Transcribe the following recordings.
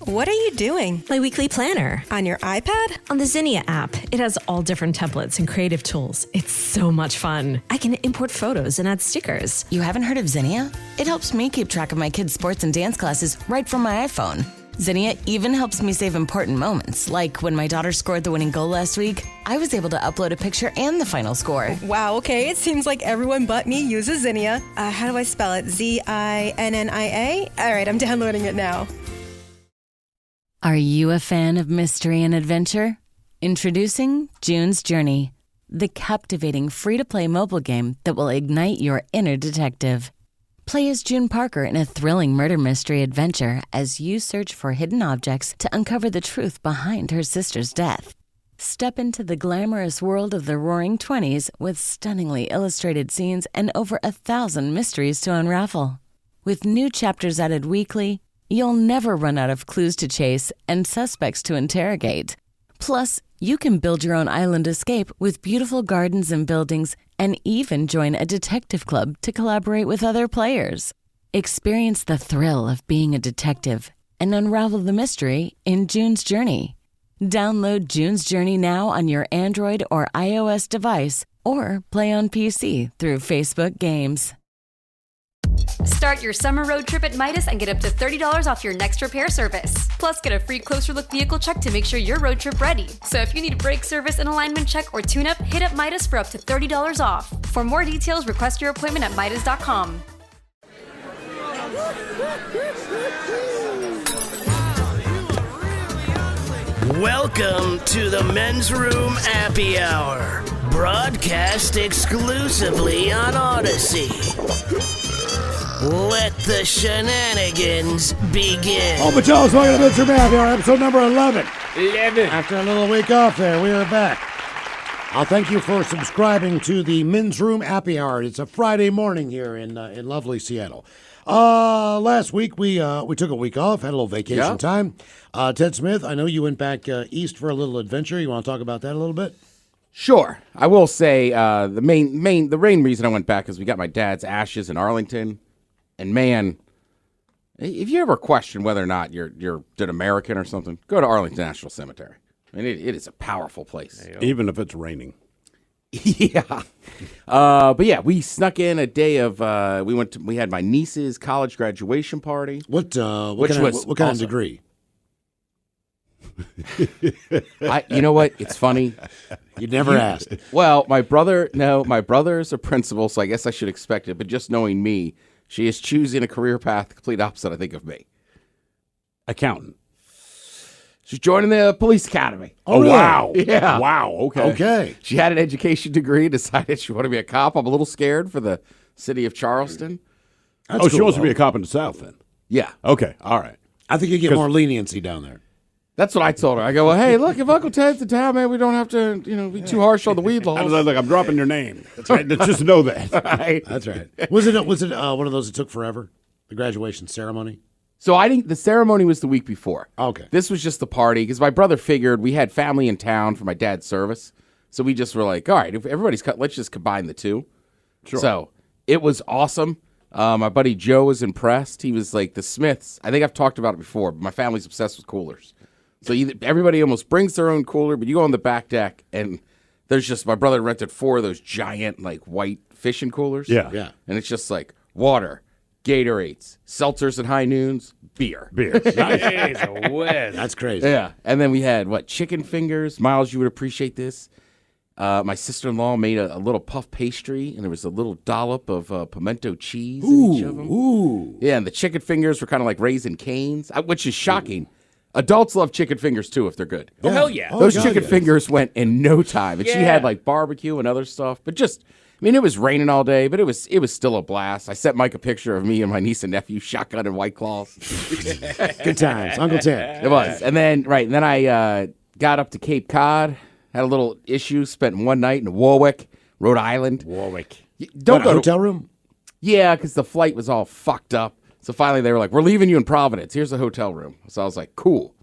What are you doing? My weekly planner. On your iPad? On the Zinnia app. It has all different templates and creative tools. It's so much fun. I can import photos and add stickers. You haven't heard of Zinnia? It helps me keep track of my kids' sports and dance classes right from my iPhone. Zinnia even helps me save important moments, like when my daughter scored the winning goal last week. I was able to upload a picture and the final score. Wow, okay. It seems like everyone but me uses Zinnia. How do I spell it? Zinnia? All right, I'm downloading it now. Are you a fan of mystery and adventure? Introducing June's Journey, the captivating free-to-play mobile game that will ignite your inner detective. Play as June Parker in a thrilling murder mystery adventure as you search for hidden objects to uncover the truth behind her sister's death. Step into the glamorous world of the Roaring '20s with stunningly illustrated scenes and over 1,000 mysteries to unravel. With new chapters added weekly, you'll never run out of clues to chase and suspects to interrogate. Plus, you can build your own island escape with beautiful gardens and buildings and even join a detective club to collaborate with other players. Experience the thrill of being a detective and unravel the mystery in June's Journey. Download June's Journey now on your Android or iOS device or play on PC through Facebook Games. Start your summer road trip at Midas and get up to $30 off your next repair service. Plus, get a free closer look vehicle check to make sure you're road trip ready. So if you need a brake service, an alignment check, or tune-up, hit up Midas for up to $30 off. For more details, request your appointment at Midas.com. Welcome to the Men's Room Appy Hour, broadcast exclusively on Odyssey. Let the shenanigans begin. Oh, Patel's welcome to Men's Room Appy Hour, episode number 11. After a little week off there, we are back. I'll thank you for subscribing to the Men's Room Appy Hour. It's a Friday morning here in lovely Seattle. Last week we took a week off, had a little vacation time. Ted Smith, I know you went back east for a little adventure. You want to talk about that a little bit? Sure. I will say the main reason I went back is we got my dad's ashes in Arlington, and man, if you ever question whether or not you're an American or something, go to Arlington National Cemetery. I mean, it is a powerful place, even if it's raining. Yeah. But yeah, we snuck in a day of we had my niece's college graduation party. What kind of degree? You know what? It's funny. You never asked. Well, my brother's a principal, so I guess I should expect it. But just knowing me, she is choosing a career path complete opposite, I think, of me. Accountant. She's joining the police academy. Oh, really? Wow. Yeah. Wow. Okay. She had an education degree, decided she wanted to be a cop. I'm a little scared for the city of Charleston. That's cool, she wants to be a cop in the South then? Yeah. Okay. All right. I think you get more leniency down there. That's what I told her. I go, well, hey, look, if Uncle Ted's in town, man, we don't have to, be too harsh on the weed laws. Look, I'm dropping your name. That's right. Just know that. Right. That's right. Was it one of those that took forever? The graduation ceremony? So I think the ceremony was the week before. Okay. This was just the party because my brother figured we had family in town for my dad's service. So we just were like, all right, if everybody's cut, let's just combine the two. Sure. So it was awesome. My buddy Joe was impressed. He was like, the Smiths. I think I've talked about it before, but my family's obsessed with coolers. So everybody almost brings their own cooler, but you go on the back deck, and there's just, my brother rented 4 of those giant, like, white fishing coolers. Yeah. And it's just like water, Gatorades, seltzers at high noons, beer. Nice. That's crazy. Yeah. And then we had, chicken fingers. Miles, you would appreciate this. My sister-in-law made a little puff pastry, and there was a little dollop of pimento cheese in each of them. Ooh. Yeah, and the chicken fingers were kind of like Raisin Canes, which is shocking. Ooh. Adults love chicken fingers, too, if they're good. Oh, hell yeah. Those chicken fingers went in no time. And she had, barbecue and other stuff. But it was raining all day, but it was still a blast. I sent Mike a picture of me and my niece and nephew shotgun and White Claws. Good times. Uncle Ted. It was. And then I got up to Cape Cod, had a little issue, spent one night in Warwick, Rhode Island. Don't go hotel room? Yeah, because the flight was all fucked up. So finally they were like, we're leaving you in Providence. Here's the hotel room. So I was like, cool.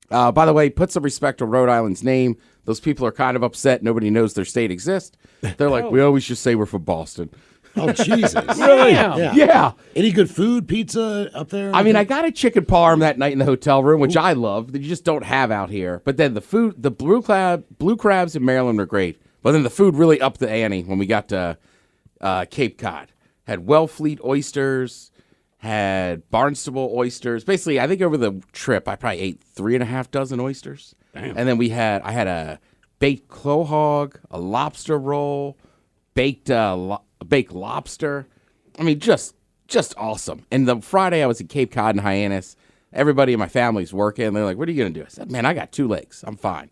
By the way, put some respect on Rhode Island's name. Those people are kind of upset. Nobody knows their state exists. They're like, we always just say we're from Boston. Oh, Jesus. Really? Yeah. Yeah. Any good food, pizza up there? I mean, I got a chicken parm that night in the hotel room, which I love, that you just don't have out here. But then the food, the blue crabs in Maryland are great. But then the food really upped the ante when we got to Cape Cod. Had Wellfleet oysters, had Barnstable oysters. Basically, I think over the trip, I probably ate 3.5 dozen oysters. Damn. And then I had a baked quahog, a lobster roll, baked lobster. I mean, just awesome. And the Friday I was at Cape Cod and Hyannis, everybody in my family's working. They're like, what are you going to do? I said, man, I got 2 legs. I'm fine.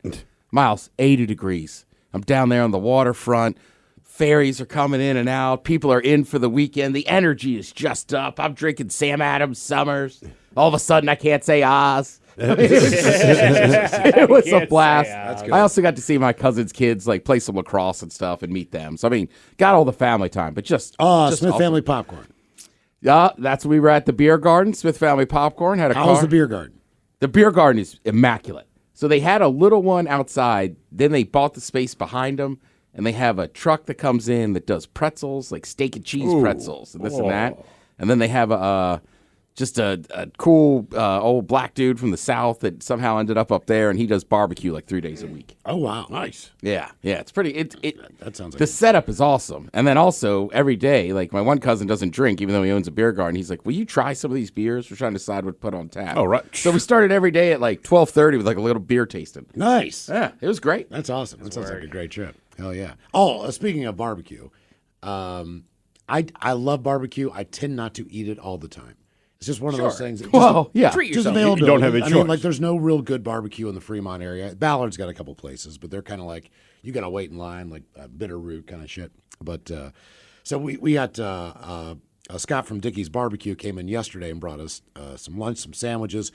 Miles, 80 degrees. I'm down there on the waterfront. Ferries are coming in and out. People are in for the weekend. The energy is just up. I'm drinking Sam Adams Summers. All of a sudden, I can't say Oz. It was a blast. I also got to see my cousin's kids like play some lacrosse and stuff and meet them. So I mean, got all the family time, but just Smith awesome. Family Popcorn. Yeah, that's when we were at the beer garden. Smith Family Popcorn had a How's car. the beer garden? The beer garden is immaculate. So they had a little one outside. Then they bought the space behind them, and they have a truck that comes in that does pretzels, like steak and cheese pretzels, and this and that. And then they have just a cool old black dude from the South that somehow ended up there, and he does barbecue like 3 days a week. Oh, wow. Nice. Yeah, it's pretty. That sounds like the setup is awesome. And then also every day, like my one cousin doesn't drink, even though he owns a beer garden. He's like, "Will you try some of these beers? We're trying to decide what to put on tap." Oh, right. So we started every day at like 12:30 with like a little beer tasting. Nice. Yeah, it was great. That's awesome. That sounds like a great trip. Hell yeah. Oh, speaking of barbecue, I love barbecue. I tend not to eat it all the time. It's just one of those things. Well, yeah. Just availability. You don't have a I choice. mean, like, there's no real good barbecue in the Fremont area. Ballard's got a couple places, but they're kind of like, you got to wait in line, like Bitterroot kind of shit. But so we got Scott from Dickie's Barbecue came in yesterday and brought us some lunch, some sandwiches.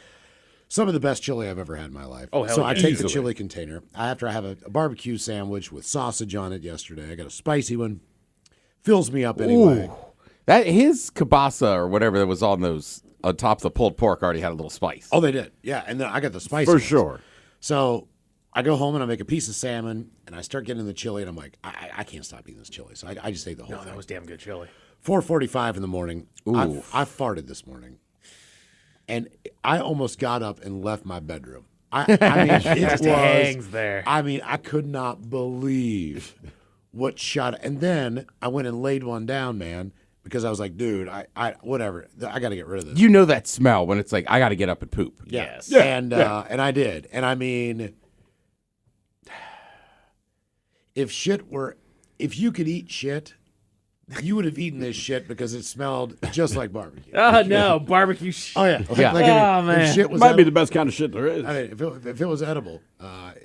Some of the best chili I've ever had in my life. Oh, hell so yeah. I take Easily. the chili container. After I have a barbecue sandwich with sausage on it yesterday, I got a spicy one. Fills me up anyway. Ooh. That his kielbasa or whatever that was on those on top of the pulled pork already had a little spice. Oh, they did. Yeah, and then I got the spicy For ones. sure. So I go home and I make a piece of salmon, and I start getting the chili, and I'm like, I can't stop eating this chili. So I just ate the whole No, thing. that was damn good chili. 4:45 in the morning. I farted this morning, and I almost got up and left my bedroom. I mean, it Just was. hangs there. I mean, I could not believe what shot. And then I went and laid one down, man, because I was like, dude, I whatever. I got to get rid of this. You know that smell when it's like I got to get up and poop. Yes. Yeah. And I did. And I mean, if you could eat shit, you would have eaten this shit because it smelled just like barbecue. Oh, no. Barbecue. Oh yeah. Yeah. Oh, if man. shit was Might be the edible, best kind of shit there is. I mean, if it was edible,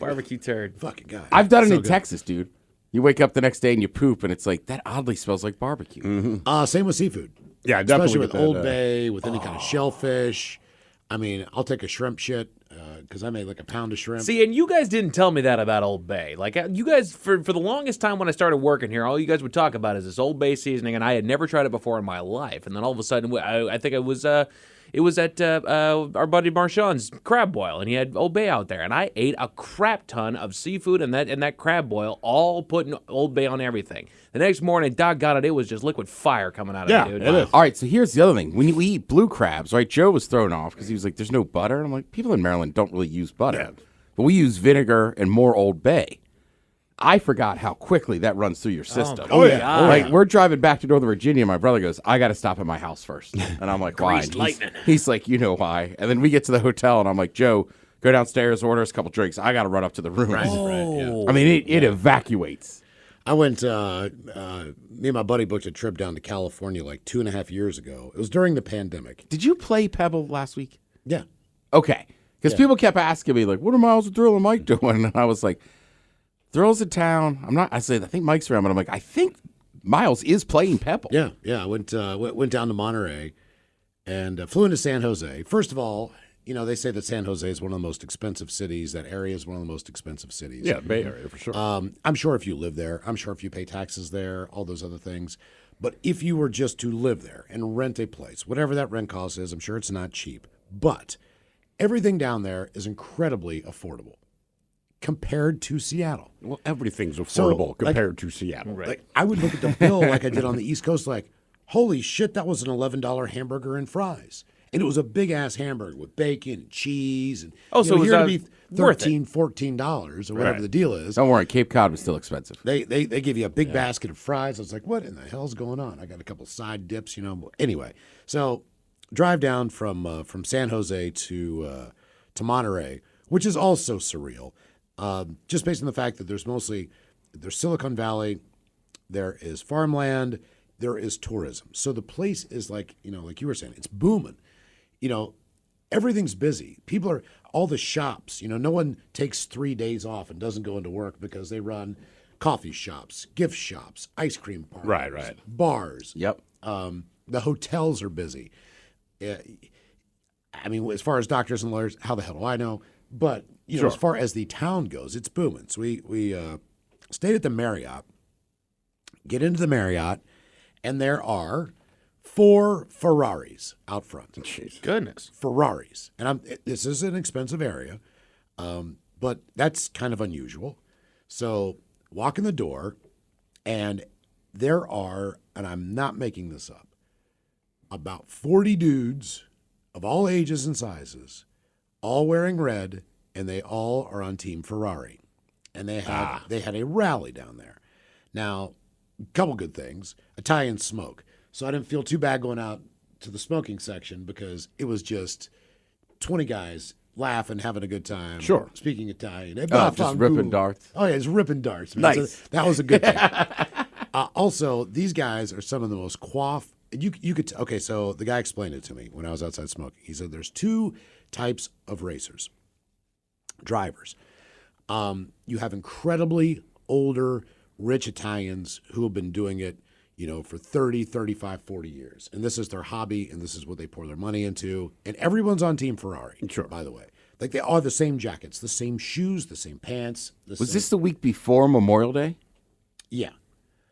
Barbecue turd. fucking god. I've done it So in good. Texas, dude. You wake up the next day and you poop, and it's like that oddly smells like barbecue. Same with seafood. Yeah, definitely Especially with get that, Old Bay, with any kind of shellfish. I mean, I'll take a shrimp shit because I made like a pound of shrimp. See, and you guys didn't tell me that about Old Bay. Like, you guys, for the longest time when I started working here, all you guys would talk about is this Old Bay seasoning, and I had never tried it before in my life. And then all of a sudden, I think it was at our buddy Marchand's crab boil, and he had Old Bay out there, and I ate a crap ton of seafood and that crab boil, all putting Old Bay on everything. The next morning, doggone it, it was just liquid fire coming out of Yeah, it, dude. it is. All right, so here's the other thing. When you eat blue crabs, right, Joe was thrown off because he was like, there's no butter. And I'm like, people in Maryland don't really use butter. Yeah. But we use vinegar and more Old Bay. I forgot how quickly that runs through your system. Oh, yeah. God. Like, we're driving back to Northern Virginia. My brother goes, I got to stop at my house first. And I'm like, why? And he's like, you know why. And then we get to the hotel, and I'm like, Joe, go downstairs, order us a couple drinks. I got to run up to the room. I mean, it evacuates. I went, me and my buddy booked a trip down to California like 2.5 years ago. It was during the pandemic. Did you play Pebble last week? Yeah. Okay. Because people kept asking me, like, what are Miles and Thrill and Mike doing? And I was like, Thrill's in town. I think Mike's around, but I'm like, I think Miles is playing Pebble. Yeah. I went down to Monterey and flew into San Jose. First of all, you know, they say that San Jose is one of the most expensive cities. That area is one of the most expensive cities. Yeah, Bay Area for sure. I'm sure if you live there, I'm sure if you pay taxes there, all those other things. But if you were just to live there and rent a place, whatever that rent cost is, I'm sure it's not cheap. But everything down there is incredibly affordable compared to Seattle. Well, everything's affordable compared to Seattle. Like I would look at the bill like I did on the East Coast, like, holy shit, that was an $11 hamburger and fries. And it was a big-ass hamburger with bacon and cheese. And, so it was here to be worth it. $13, $14 or whatever the deal is. Don't worry, Cape Cod was still expensive. They give you a big basket of fries. I was like, what in the hell's going on? I got a couple side dips, Anyway, so drive down from San Jose to Monterey, which is also surreal, just based on the fact that there's Silicon Valley, there is farmland, there is tourism. So the place is like you were saying, it's booming. Everything's busy. People are, all the shops, no one takes 3 days off and doesn't go into work because they run coffee shops, gift shops, ice cream parlors, Right. bars. Yep. The hotels are busy. I mean, as far as doctors and lawyers, how the hell do I know? But, as far as the town goes, it's booming. So we stayed at the Marriott, get into the Marriott, and there are 4 Ferraris out front. Jeez. Goodness. Ferraris. And this is an expensive area, but that's kind of unusual. So walk in the door, and there are, and I'm not making this up, about 40 dudes of all ages and sizes, all wearing red, and they all are on Team Ferrari. And they had a rally down there. Now, a couple good things. Italian smoke. So I didn't feel too bad going out to the smoking section because it was just 20 guys laughing, having a good time. Sure. Speaking Italian. Just ripping darts. Oh, yeah, it's ripping darts. Man. Nice. So that was a good thing. Also, these guys are some of the most coiffed. You could okay. So the guy explained it to me when I was outside smoking. He said there's 2 types of racers, drivers. You have incredibly older, rich Italians who have been doing it, for 30, 35, 40 years. And this is their hobby, and this is what they pour their money into. And everyone's on Team Ferrari, by the way. Like, they all have the same jackets, the same shoes, the same pants. Was this the week before Memorial Day? Yeah.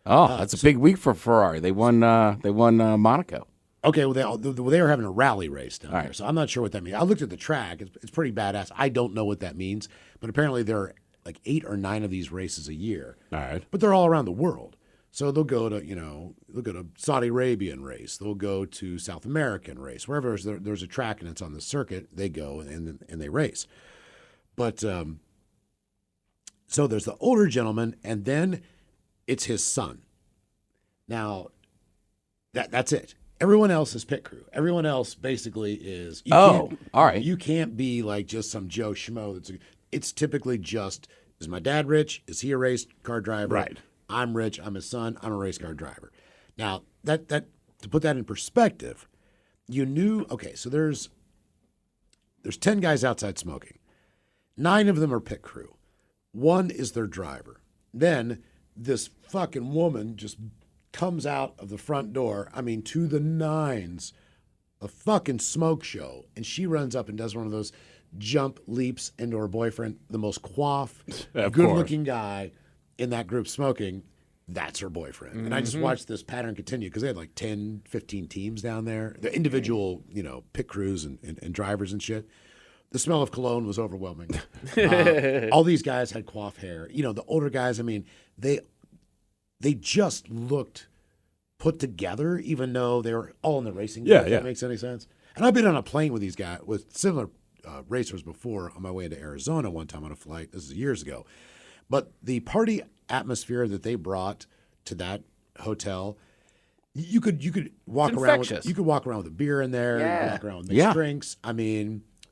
Oh, that's a big week for Ferrari. They won Monaco. Okay, well, they were having a rally race down there, right. so I'm not sure what that means. I looked at the track. It's pretty badass. I don't know what that means, but apparently there are like 8 or 9 of these races a year. All right. But they're all around the world. So they'll go to Saudi Arabian race. They'll go to South American race. Wherever there's a track and it's on the circuit, they go and they race. But so there's the older gentleman, and then it's his son. Now, that's it. Everyone else is pit crew. Everyone else basically is. All right. You can't be like just some Joe Schmo. It's typically just, is my dad rich? Is he a race car driver? Right. I'm rich. I'm his son. I'm a race car driver. Now, that to put that in perspective, okay, so there's 10 guys outside smoking. 9 of them are pit crew. 1 is their driver. Then this fucking woman just comes out of the front door, to the nines, a fucking smoke show, and she runs up and does one of those jump leaps into her boyfriend, the most coiffed, good-looking guy in that group smoking. That's her boyfriend. And I just watched this pattern continue because they had like 10, 15 teams down there. The individual, pit crews and drivers and shit. The smell of cologne was overwhelming. All these guys had coiffed hair. The older guys, they just looked put together, even though they were all in the racing. Yeah, if that makes any sense. And I've been on a plane with these guys, with similar racers before on my way into Arizona one time on a flight. This is years ago. But the party atmosphere that they brought to that hotel, you could walk around. You could walk around with a beer in there. You could walk around with mixed drinks.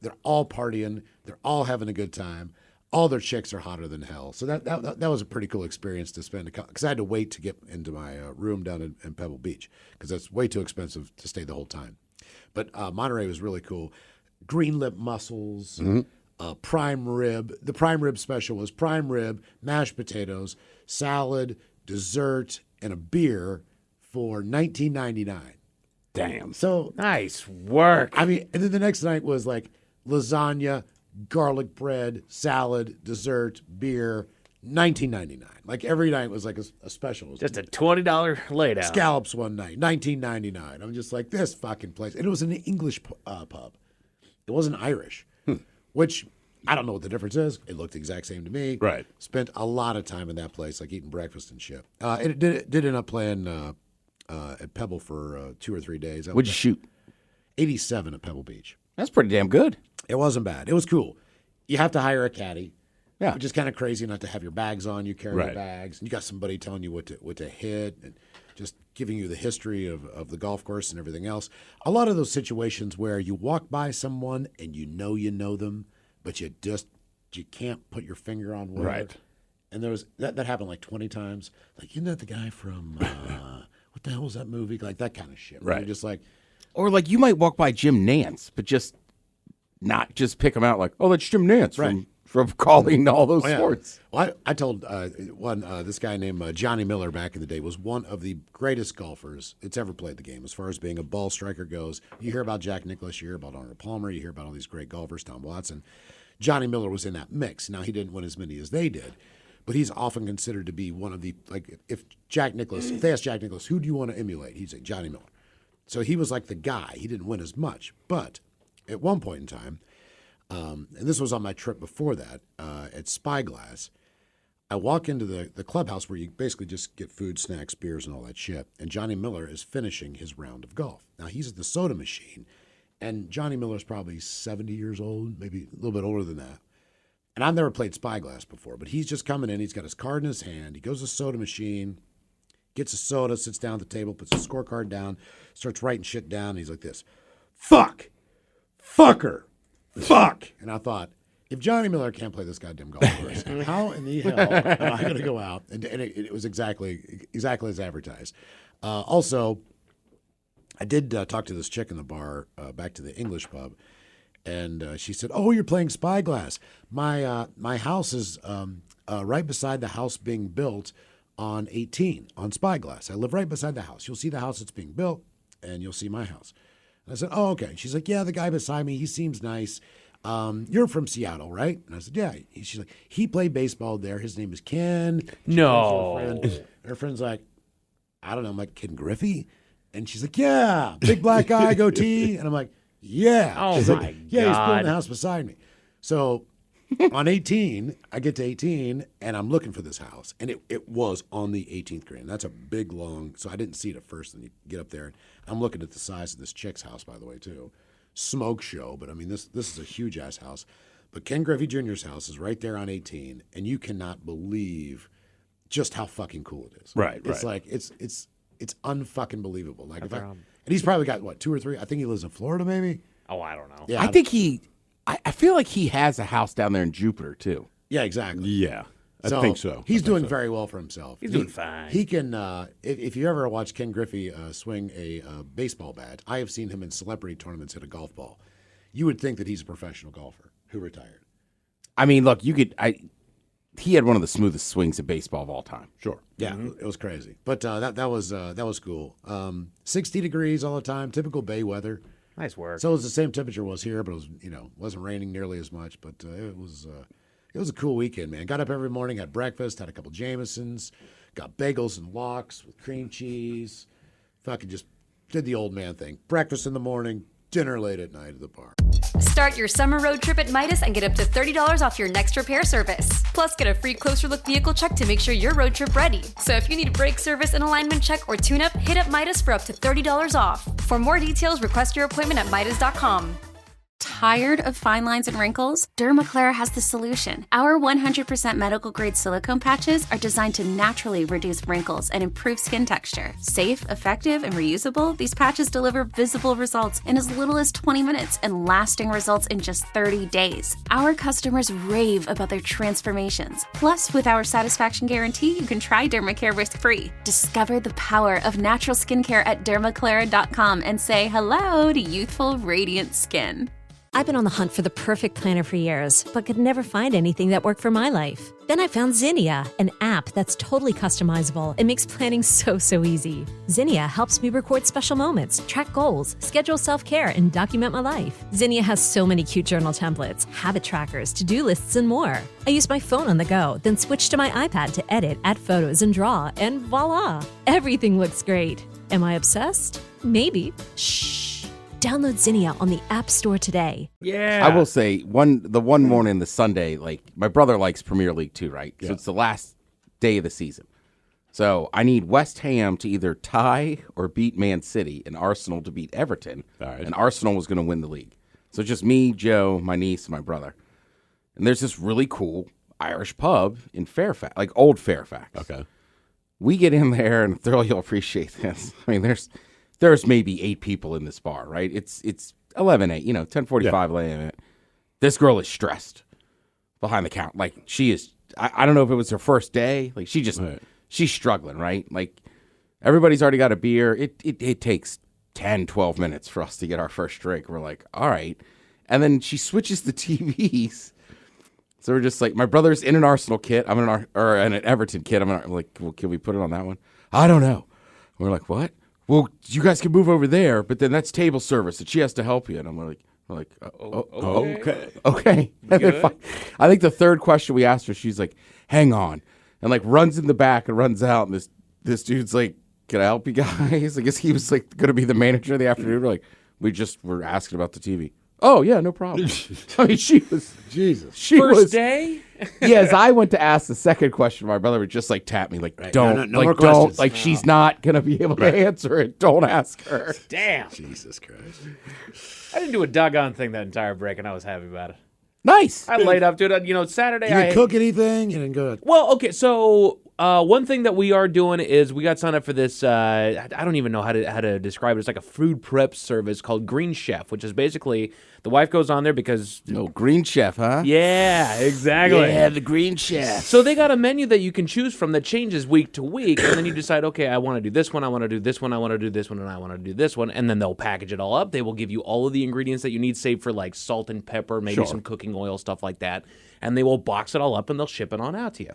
They're all partying. They're all having a good time. All their chicks are hotter than hell. So that was a pretty cool experience to spend, because I had to wait to get into my room down in Pebble Beach because that's way too expensive to stay the whole time. But Monterey was really cool. Green lip mussels, prime rib. The prime rib special was prime rib, mashed potatoes, salad, dessert, and a beer for $19.99. Damn. So Nice work. and then the next night was like lasagna, garlic bread, salad, dessert, beer, $19.99. Like every night was like a special. Just a $20 laydown. Scallops one night, $19.99. I'm just like, this fucking place. And it was an English pub. It wasn't Irish, which I don't know what the difference is. It looked the exact same to me. Right. Spent a lot of time in that place, like eating breakfast and shit. It did end up playing at Pebble for 2 or 3 days. What'd you shoot? 87 at Pebble Beach. That's pretty damn good. It wasn't bad. It was cool. You have to hire a caddy. Yeah. Which is kind of crazy not to have your bags on. You carry your Right. bags. And you got somebody telling you what to hit and just giving you the history of the golf course and everything else. A lot of those situations where you walk by someone and you know them, but you can't put your finger on where. Right. And there was that happened like 20 times. Like, isn't that the guy from what the hell was that movie? Like that kind of shit. Where Right. You're just like, Or like you might walk by Jim Nance, but just not just pick him out like, oh, that's Jim Nance Right. from calling all those yeah. sports. Well, I told this guy named Johnny Miller back in the day was one of the greatest golfers that's ever played the game as far as being a ball striker goes. You hear about Jack Nicklaus, you hear about Arnold Palmer, you hear about all these great golfers, Tom Watson. Johnny Miller was in that mix. Now, he didn't win as many as they did, but he's often considered to be one of the, like, if they ask Jack Nicklaus, who do you want to emulate? He'd say Johnny Miller. So he was like the guy. He didn't win as much. But at one point in time, and this was on my trip before that, at Spyglass, I walk into the clubhouse where you basically just get food, snacks, beers, and all that shit. And Johnny Miller is finishing his round of golf. Now, he's at the soda machine, and Johnny Miller's probably 70 years old, maybe a little bit older than that. And I've never played Spyglass before, but he's just coming in. He's got his card in his hand. He goes to the soda machine, gets a soda, sits down at the table, puts the scorecard down, starts writing shit down. And he's like this, fuck, fucker, fuck. And I thought, if Johnny Miller can't play this goddamn golf course, how in the hell am I going to go out? And it was exactly as advertised. Also, I did talk to this chick in the bar back to the English pub, and she said, "Oh, you're playing Spyglass. My house is right beside the house being built on 18 on Spyglass. I live right beside the house. You'll see the house that's being built, and you'll see my house." And I said, "Oh, okay." She's like, "Yeah, the guy beside me, he seems nice. You're from Seattle, right?" And I said, "Yeah." She's like, "He played baseball there. His name is Ken." No. Her friend's like, "I don't know." I'm like, "Ken Griffey?" And she's like, "Yeah, big black guy, goatee." And I'm like, "Yeah." Oh, She's my like, "Yeah, he's building God. the house beside me." So on 18, I get to 18, and I'm looking for this house. And it was on the 18th green. That's a big, long, so I didn't see it at first. And you get up there, and I'm looking at the size of this chick's house, by the way, too. Smoke show, but I mean, this is a huge-ass house. But Ken Griffey Jr.'s house is right there on 18, and you cannot believe just how fucking cool it is. Right, It's right. like, it's unfucking believable. Like, and he's probably got, what, 2 or 3? I think he lives in Florida, maybe? Oh, I don't know. Yeah. I think I feel like he has a house down there in Jupiter too. Yeah, exactly. Yeah, I think so. He's I think doing so. very well for himself. He's doing fine. He can, if you ever watch Ken Griffey swing a baseball bat, I have seen him in celebrity tournaments hit a golf ball. You would think that he's a professional golfer who retired. I mean, look, he had one of the smoothest swings of baseball of all time. Sure. Yeah, it was crazy. But that was cool. 60 degrees all the time, typical Bay weather. Nice work. So it was the same temperature was here, but it was wasn't raining nearly as much. But it was a cool weekend, man. Got up every morning, had breakfast, had a couple Jamesons, got bagels and lox with cream cheese. Fucking just did the old man thing. Breakfast in the morning, dinner late at night at the bar. Start your summer road trip at Midas and get up to $30 off your next repair service. Plus, get a free closer look vehicle check to make sure your road trip ready. So if you need a brake service, an alignment check, or tune-up, hit up Midas for up to $30 off. For more details, request your appointment at Midas.com. Tired of fine lines and wrinkles? Dermaclara has the solution. Our 100% medical grade silicone patches are designed to naturally reduce wrinkles and improve skin texture. Safe, effective, and reusable, these patches deliver visible results in as little as 20 minutes and lasting results in just 30 days. Our customers rave about their transformations. Plus, with our satisfaction guarantee, you can try Dermacare risk-free. Discover the power of natural skincare at dermaclara.com and say hello to youthful, radiant skin. I've been on the hunt for the perfect planner for years, but could never find anything that worked for my life. Then I found Zinnia, an app that's totally customizable and makes planning so easy. Zinnia helps me record special moments, track goals, schedule self-care, and document my life. Zinnia has so many cute journal templates, habit trackers, to-do lists, and more. I use my phone on the go, then switch to my iPad to edit, add photos, and draw, and voila! Everything looks great. Am I obsessed? Maybe. Shh. Download Zinnia on the App Store today. Yeah. I will say the one morning, the Sunday, like my brother likes Premier League too, right? Yeah. So it's the last day of the season. So I need West Ham to either tie or beat Man City and Arsenal to beat Everton. All right. And Arsenal was going to win the league. So just me, Joe, my niece, and my brother. And there's this really cool Irish pub in Fairfax, like old Fairfax. Okay. We get in there, and Thurl, you'll appreciate this. I mean, there's maybe 8 people in this bar, right? It's 11:08, 10:45 a.m. This girl is stressed behind the counter. Like, she is, I don't know if it was her first day. Like, she's struggling, right? Like, everybody's already got a beer. It takes 10, 12 minutes for us to get our first drink. We're like, all right. And then she switches the TVs. So we're just like, my brother's in an Arsenal kit. I'm in an Everton kit. I'm like, well, can we put it on that one? I don't know. We're like, what? Well, you guys can move over there, but then that's table service, and she has to help you. And we're like, okay. And then I think the third question we asked her, she's like, hang on, and like runs in the back and runs out. And this dude's like, can I help you guys? I guess he was like going to be the manager of the afternoon. We're like, we just were asking about the TV. Oh, yeah, no problem. I mean, she was, Jesus. First day? As I went to ask the second question, my brother would just like tap me, like, don't, no more don't, questions. like, she's not going to be able to answer it. Don't ask her. Damn. Jesus Christ. I didn't do a doggone thing that entire break, and I was happy about it. Nice. I laid up to it. Saturday. You didn't cook anything? You didn't go to... Well, okay, so one thing that we are doing is we got signed up for this, I don't even know how to describe it. It's like a food prep service called Green Chef, which is basically the wife goes on there because... No, Green Chef, huh? Yeah, exactly. Yeah, the Green Chef. So they got a menu that you can choose from that changes week to week, and then you decide, okay, I want to do this one, I want to do this one, I want to do this one, and I want to do this one, and then they'll package it all up. They will give you all of the ingredients that you need, save for like salt and pepper, maybe some cooking oil, stuff like that, and they will box it all up and they'll ship it on out to you.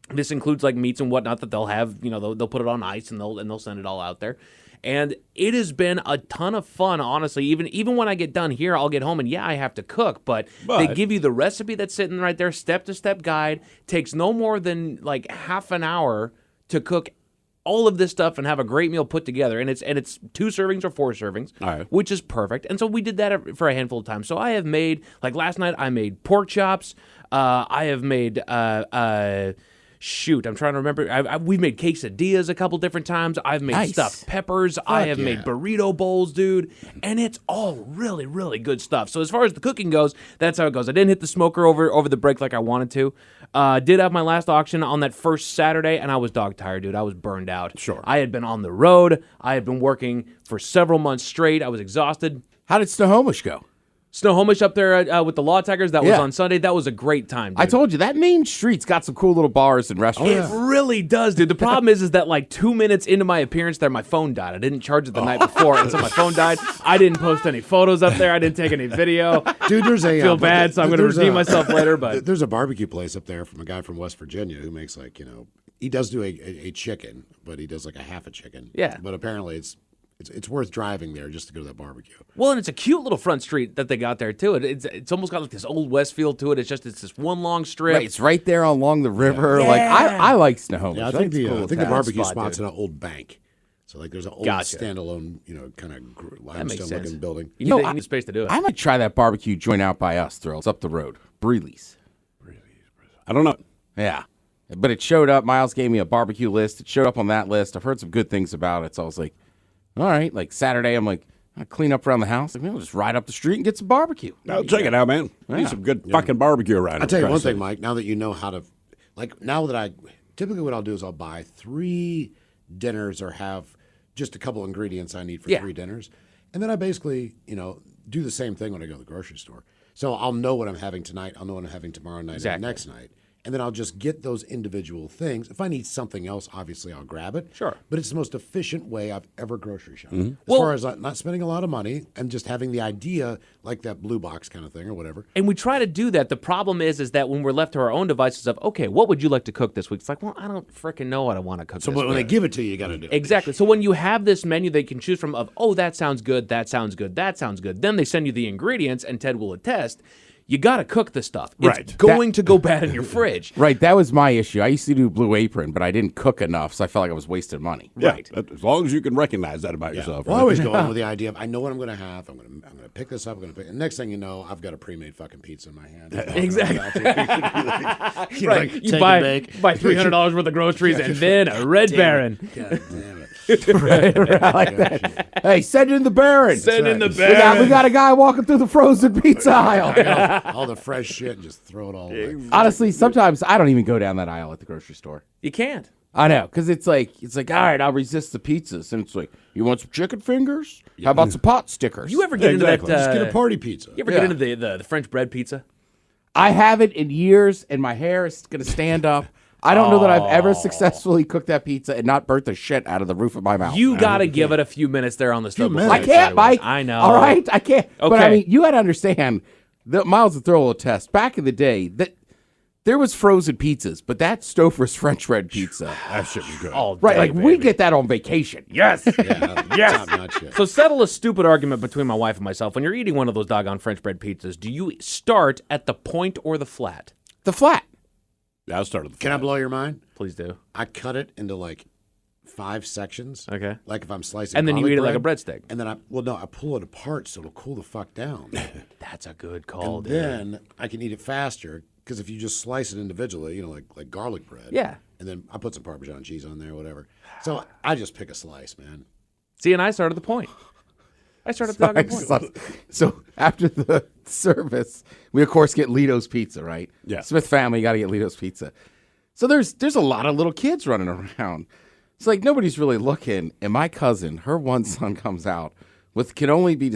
This includes like meats and whatnot that they'll have, they'll put it on ice and they'll send it all out there. And it has been a ton of fun, honestly. Even when I get done here, I'll get home and I have to cook, but they give you the recipe that's sitting right there, step-to-step guide. Takes no more than like half an hour to cook all of this stuff and have a great meal put together. And it's 2 servings or 4 servings, which is perfect. And so we did that for a handful of times. So I have made, like last night, I made pork chops. I have made... Shoot, I'm trying to remember. We've made quesadillas a couple different times. I've made stuffed peppers. I have made burrito bowls, dude. And it's all really, really good stuff. So as far as the cooking goes, that's how it goes. I didn't hit the smoker over the break like I wanted to. Did have my last auction on that first Saturday, and I was dog tired, dude. I was burned out. Sure. I had been on the road. I had been working for several months straight. I was exhausted. How did Snohomish go? Snohomish up there with the Law Tigers, that was on Sunday. That was a great time, dude. I told you, that main street's got some cool little bars and restaurants. It really does, dude. The problem is that like 2 minutes into my appearance there, my phone died. I didn't charge it the night before, and so my phone died. I didn't post any photos up there. I didn't take any video. Dude, there's a... feel bad, so I'm going to redeem myself later, but... There's a barbecue place up there from a guy from West Virginia who makes like, he does do a chicken, but he does like a half a chicken. Yeah. But apparently it's worth driving there just to go to that barbecue. Well, and it's a cute little front street that they got there too. It's almost got like this old West feel to it. It's this one long strip. Right, it's right there along the river. Yeah. Like I like Snohomish. Yeah, I think the barbecue spot's in an old bank. So like there's an old standalone, kind of limestone looking building. You need space to do it. I might try that barbecue joint out by us, Thrill. It's up the road. Breeley's. I don't know. Yeah. But it showed up. Miles gave me a barbecue list. It showed up on that list. I've heard some good things about it. So I was like, all right. Like Saturday, I'm like, I clean up around the house. Like, we'll just ride up the street and get some barbecue. No, check it out, man. Need some good fucking barbecue around here. I'll tell you one thing, Mike. Now that you know how to, typically what I'll do is I'll buy 3 dinners or have just a couple ingredients I need for 3 dinners. And then I basically, do the same thing when I go to the grocery store. So I'll know what I'm having tonight. I'll know what I'm having tomorrow night and next night. And then I'll just get those individual things. If I need something else, obviously I'll grab it. Sure. But it's the most efficient way I've ever grocery shopped. As far as not spending a lot of money and just having the idea, like that blue box kind of thing or whatever. And we try to do that. The problem is that when we're left to our own devices of, okay, what would you like to cook this week? It's like, well, I don't freaking know what I want to cook so this week. when they give it to you got to do it. Exactly. So when you have this menu they can choose from of, oh, that sounds good, that sounds good, that sounds good, then they send you the ingredients, and Ted will attest, you got to cook this stuff. It's Right. going to go bad in your fridge. Right, that was my issue. I used to do Blue Apron, but I didn't cook enough, so I felt like I was wasting money. Yeah, Right. as long as you can recognize that about yourself. Well, I Right? always go in with the idea of I know what I'm going to have. I'm going to pick this up. I'm going to pick. And next thing you know, I've got a pre-made fucking pizza in my hand. Exactly. You Right. take You and buy bake. $300 worth of groceries and then a Red Baron. God damn it. I like that. Hey, send in the Baron. Send in the right. Baron. We got a guy walking through the frozen pizza aisle. All the fresh shit and just throw it all away. Honestly, sometimes I don't even go down that aisle at the grocery store. You can't. I know, because it's like, all right, I'll resist the pizzas. And it's like, you want some chicken fingers? How about some pot stickers? You ever get into that? Exactly. Just get a party pizza. You ever get into the French bread pizza? I haven't in years, and my hair is going to stand up. I don't know that I've ever successfully cooked that pizza and not burnt the shit out of the roof of my mouth. You got to give it a few minutes there on the stove. minutes. before I you can't, try Mike. one. I know. All right, I can't. But I Okay. mean, you got to understand. Miles, to throw a little test. Back in the day, that there was frozen pizzas, but that Stouffer's French bread pizza, That shit was good. All right? day, Like we baby. get that on vacation. Yes. Yes. Top-notch shit. So settle a stupid argument between my wife and myself. When you're eating one of those doggone French bread pizzas, do you start at the point or the flat? The flat. Yeah, I started. Can I blow your mind? Please do. I cut it into like 5 sections. Okay. Like if I'm slicing And then you garlic eat it like a bread, breadstick. And then I pull it apart so it'll cool the fuck down. That's a good call, And dude. then I can eat it faster because if you just slice it individually, like garlic bread. Yeah. And then I put some Parmesan cheese on there, whatever. So I just pick a slice, man. See, and I started the point. I started the doggone point. So after the service, we of course get Lito's Pizza, right? Yeah. Smith family got to get Lito's Pizza. So there's a lot of little kids running around. It's like nobody's really looking, and my cousin, her one son, comes out with can only be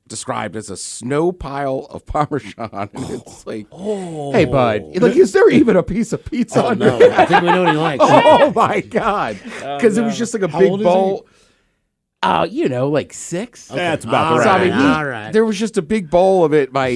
described as a snow pile of Parmesan. And it's like, hey bud, like is there even a piece of pizza on No, your I think we know what he likes. Oh my god! Because it was just like a How big old is he? bowl. Like 6. That's about the So, I right. mean, all right. there was just a big bowl of it. My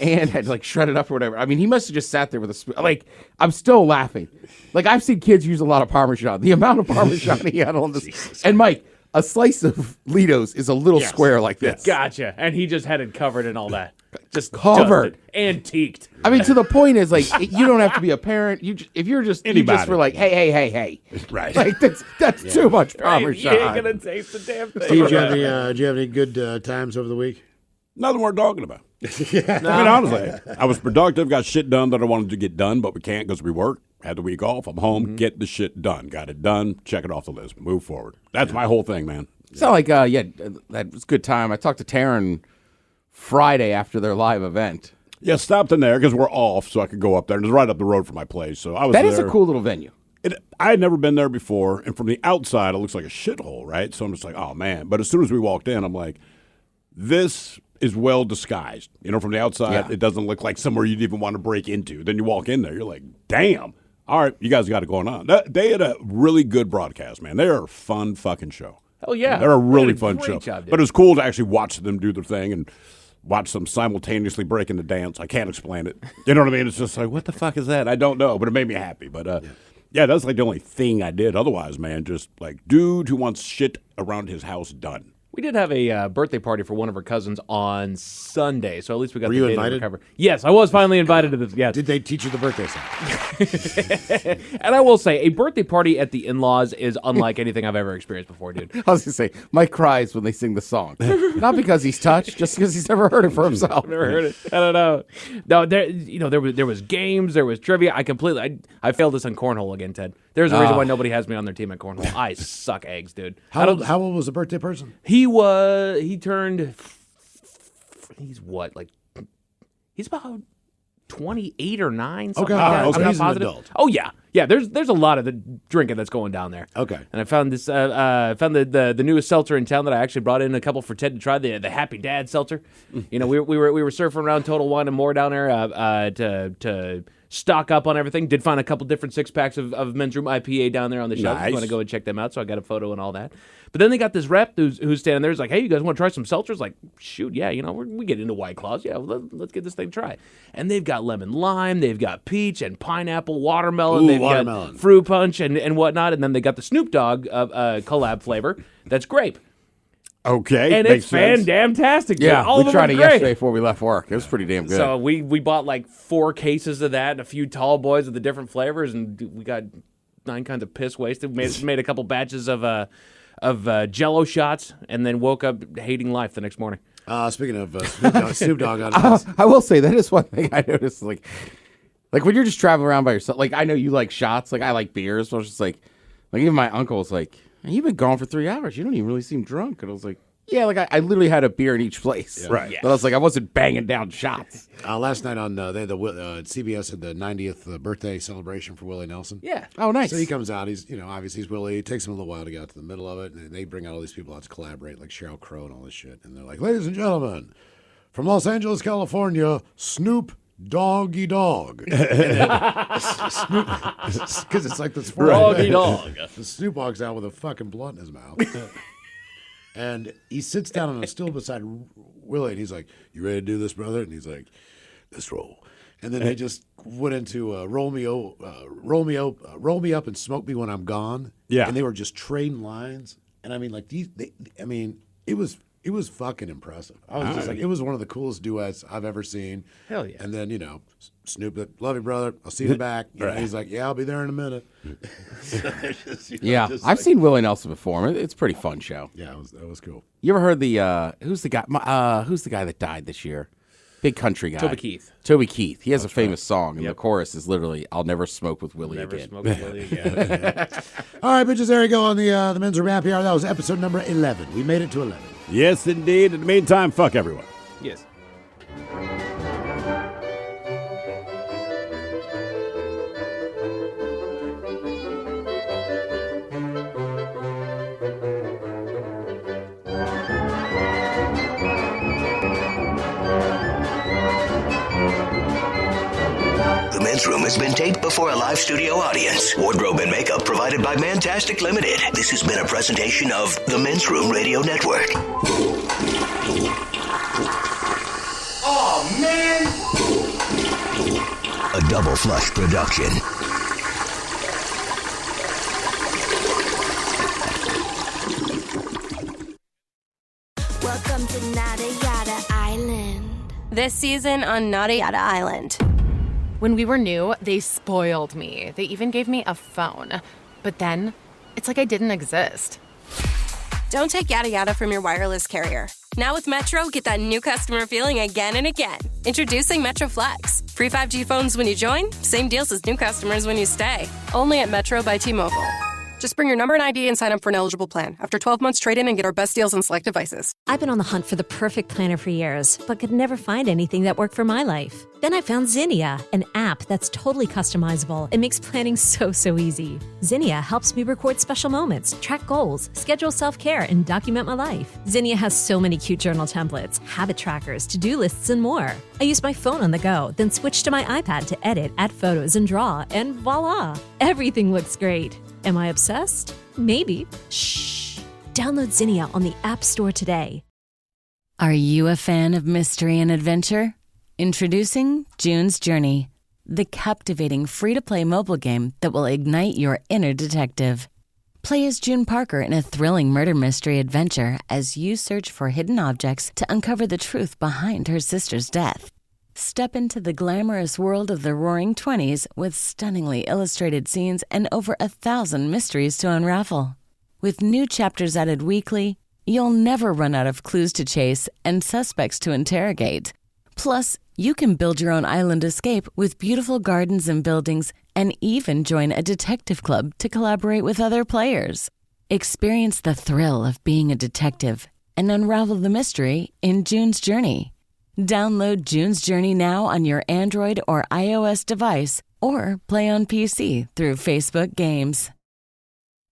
aunt had like shredded up or whatever. I mean, he must have just sat there with a spoon. Like, I'm still laughing. Like, I've seen kids use a lot of Parmesan. The amount of Parmesan he had on this. And Mike, a slice of Lito's is a little square like this. Gotcha. And he just had it covered and all that. Just Covered. dusted, antiqued. I mean, to the point is like you don't have to be a parent. If you're just you just Anybody. were like, hey, Right. like that's too much Right? Parmesan. You ain't gonna taste the damn thing. Steve, do you have any good times over the week? Nothing worth talking about. I mean, honestly, I was productive, got shit done that I wanted to get done, but we can't because we work. Had the week off. I'm home. Get the shit done. Got it done. Check it off the list. Move forward. That's my whole thing, man. It's not like, that was a good time. I talked to Taryn Friday after their live event. Yeah, stopped in there because we're off, so I could go up there. And it's right up the road from my place, so I was That there. is a cool little venue. I had never been there before, and from the outside, it looks like a shithole, right? So I'm just like, oh, man. But as soon as we walked in, I'm like, this is well disguised. You know, from the outside, it doesn't look like somewhere you'd even want to break into. Then you walk in there, you're like, damn. All right, you guys got it going on. They had a really good broadcast, man. They are a fun fucking show. Oh yeah, They're a They really did fun great show. job, dude. But it was cool to actually watch them do their thing and watch them simultaneously breaking the dance. I can't explain it. You know what I mean? It's just like, what the fuck is that? I don't know, but it made me happy. But yeah, that's like the only thing I did. Otherwise, man, just like dude who wants shit around his house done. We did have a birthday party for one of her cousins on Sunday, so at least we got Were the you day to invited? recover. Yes, I was finally invited to this. Yes. Did they teach you the birthday song? And I will say, a birthday party at the in-laws is unlike anything I've ever experienced before, dude. I was going to say, Mike cries when they sing the song. Not because he's touched, just because he's never heard it for himself. Never heard it. I don't know. No, there was games, there was trivia. I failed this on cornhole again, Ted. There's a reason why nobody has me on their team at cornhole. I suck eggs, dude. How old was the birthday person? He turned. He's what, like? He's about 28 or 9. Something Okay. like that. Oh, so I'm not he's an positive. adult. Oh yeah. There's a lot of the drinking that's going down there. Okay. And I found this. Found the newest seltzer in town that I actually brought in a couple for Ted to try. The Happy Dad seltzer. You know, we were surfing around Total Wine and More down there to stock up on everything. Did find a couple different 6-packs of Men's Room IPA down there on the shelf. Nice. I'm going to go and check them out. So I got a photo and all that. But then they got this rep who's standing there. He's like, hey, you guys want to try some seltzers? Like, shoot, yeah, you know, we get into White Claws. Yeah, let's get this thing try. And they've got lemon lime, they've got peach and pineapple, watermelon, they've watermelon. got fruit punch and whatnot. And then they got the Snoop Dogg collab flavor. That's grape. Okay, and it's fan-damn-tastic. Yeah, all we of tried them it are great. yesterday before we left work. It was pretty damn good. So we bought like 4 cases of that and a few tall boys with the different flavors, and we got 9 kinds of piss wasted. Made a couple batches of Jello shots, and then woke up hating life the next morning. Speaking of Snoop Dogg on I will say that is one thing I noticed. Like when you're just traveling around by yourself. Like I know you like shots. Like I like beers. So I was just like even my uncle was like, "You've been gone for 3 hours. You don't even really seem drunk." And I was like, "Yeah, like I literally had a beer in each place." Yeah. Right. Yeah. But I was like, I wasn't banging down shots. last night on CBS had the 90th birthday celebration for Willie Nelson. Yeah. Oh, nice. So he comes out. He's obviously he's Willie. It takes him a little while to get out to the middle of it, and they bring out all these people out to collaborate, like Sheryl Crow and all this shit. And they're like, "Ladies and gentlemen, from Los Angeles, California, Snoop Doggy Dog." Snoop, because it's like this Doggy Dog. Snoop walks out with a fucking blunt in his mouth. And he sits down on a stool beside Willie, and he's like, "You ready to do this, brother?" And he's like, "Let's roll." And then they just went into roll me up and smoke me when I'm gone. Yeah. And they were just trading lines. And I mean, like it was fucking impressive. I was just like, it was one of the coolest duets I've ever seen. Hell yeah. And then, Snoop, love you, brother. I'll see you back. He's like, "Yeah, I'll be there in a minute." Yeah, I've seen Willie Nelson before. It's a pretty fun show. Yeah, that was cool. You ever heard the who's the guy that died this year? Big country guy. Toby Keith. Toby Keith. He has a famous song, and the chorus is literally, "I'll never smoke with Willie Never again." smoke with Willie again. All right, bitches, there you go on the Men's Room Happy Hour. That was episode number 11. We made it to 11. Yes, indeed. In the meantime, fuck everyone. Yes. The Men's Room has been taped before a live studio audience. Wardrobe and makeup provided by Mantastic Limited. This has been a presentation of the Men's Room Radio Network. Oh, man! A Double Flush production. Welcome to Nada Yada Island. This season on Nada Yada Island. When we were new, they spoiled me. They even gave me a phone. But then, it's like I didn't exist. Don't take yada yada from your wireless carrier. Now with Metro, get that new customer feeling again and again. Introducing Metro Flex. Free 5G phones when you join, same deals as new customers when you stay. Only at Metro by T-Mobile. Just bring your number and ID and sign up for an eligible plan. After 12 months, trade in and get our best deals on select devices. I've been on the hunt for the perfect planner for years, but could never find anything that worked for my life. Then I found Zinnia, an app that's totally customizable and makes planning so easy. Zinnia helps me record special moments, track goals, schedule self-care, and document my life. Zinnia has so many cute journal templates, habit trackers, to-do lists, and more. I use my phone on the go, then switch to my iPad to edit, add photos, and draw, and voila! Everything looks great. Am I obsessed? Maybe. Shh. Download Zinnia on the App Store today. Are you a fan of mystery and adventure? Introducing June's Journey, the captivating free-to-play mobile game that will ignite your inner detective. Play as June Parker in a thrilling murder mystery adventure as you search for hidden objects to uncover the truth behind her sister's death. Step into the glamorous world of the Roaring '20s with stunningly illustrated scenes and over 1,000 mysteries to unravel. With new chapters added weekly, you'll never run out of clues to chase and suspects to interrogate. Plus, you can build your own island escape with beautiful gardens and buildings and even join a detective club to collaborate with other players. Experience the thrill of being a detective and unravel the mystery in June's Journey. Download June's Journey now on your Android or iOS device or play on PC through Facebook Games.